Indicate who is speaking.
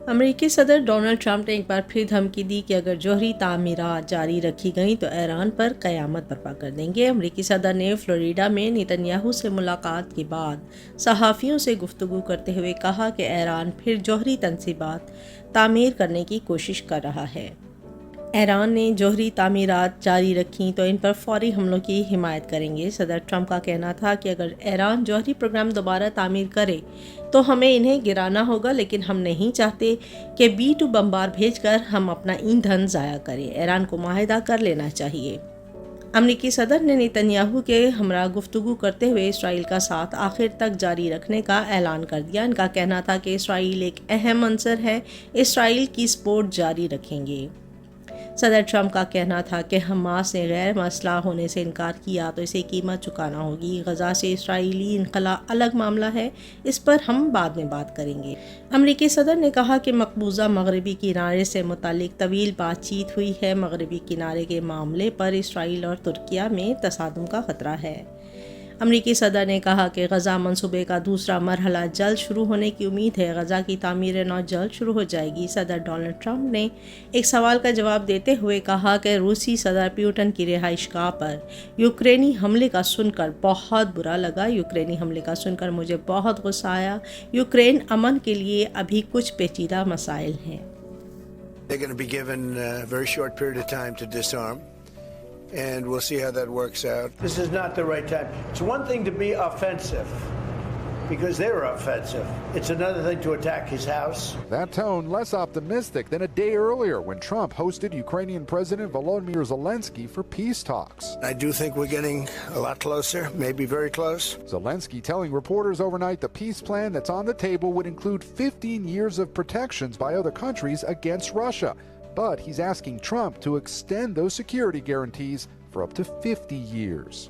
Speaker 1: अमेरिकी सदर Donald Trump ने एक बार फिर धमकी दी कि अगर जौहरी तामीरात जारी रखी गईं तो ईरान पर क़यामत बर्पा कर देंगे। अमेरिकी सदर ने फ्लोरिडा में नेतन्याहू से मुलाकात के बाद सहाफ़ियों से गुफ्तगू करते हुए कहा कि ईरान फिर जौहरी तंसीबात तामीर करने की कोशिश कर रहा है। ईरान ने जौहरी तामीरात जारी रखीं तो इन पर फौरी हमलों की हिमायत करेंगे। सदर ट्रंप का कहना था कि अगर ईरान जौहरी प्रोग्राम दोबारा तामीर करे तो हमें इन्हें गिराना होगा, लेकिन हम नहीं चाहते कि B-2 बमबार भेजकर हम अपना ईंधन ज़ाया करें। ईरान को मुआहदा कर लेना चाहिए। अमरीकी सदर ने नेतन्याहू के हमरा गुफ्तगू करते हुए इसराइल का साथ आखिर तक जारी रखने का ऐलान कर दिया। इनका कहना था कि इसराइल एक अहम अंसर है, इसराइल की सपोर्ट जारी रखेंगे। सदर ट्रंप का कहना था कि हमास ने गैर मसला होने से इनकार किया तो इसे कीमत चुकाना होगी। गजा से इसराइली इनखला अलग मामला है, इस पर हम बाद में बात करेंगे। अमरीकी सदर ने कहा कि मकबूजा मगरबी किनारे से मुतालिक तवील बातचीत हुई है। मगरबी किनारे के मामले पर इसराइल और तुर्किया में तसादुम का खतरा है। अमरीकी सदर ने कहा कि गजा मंसूबे का दूसरा मरहला जल्द शुरू होने की उम्मीद है। गजा की तामीर नौ जल्द शुरू हो जाएगी। सदर डोनाल्ड ट्रंप ने एक सवाल का जवाब देते हुए कहा कि रूसी सदर पुतिन की रिहाइशगाह पर यूक्रेनी हमले का सुनकर बहुत बुरा लगा। यूक्रेनी हमले का सुनकर मुझे बहुत गुस्सा आया। यूक्रेन अमन के लिए अभी कुछ पेचीदा मसाइल हैं।
Speaker 2: They're going to be given a very short period of time to disarm. And we'll see how that works out.
Speaker 3: This is not the right time. It's one thing to be offensive, because they were offensive. It's another thing to attack his house.
Speaker 4: That tone less optimistic than a day earlier when Trump hosted Ukrainian President Volodymyr Zelensky for peace talks.
Speaker 2: I do think we're getting a lot closer, maybe very close.
Speaker 4: Zelensky telling reporters overnight the peace plan that's on the table would include 15 years of protections by other countries against Russia. But he's asking Trump to extend those security guarantees for up to 50 years.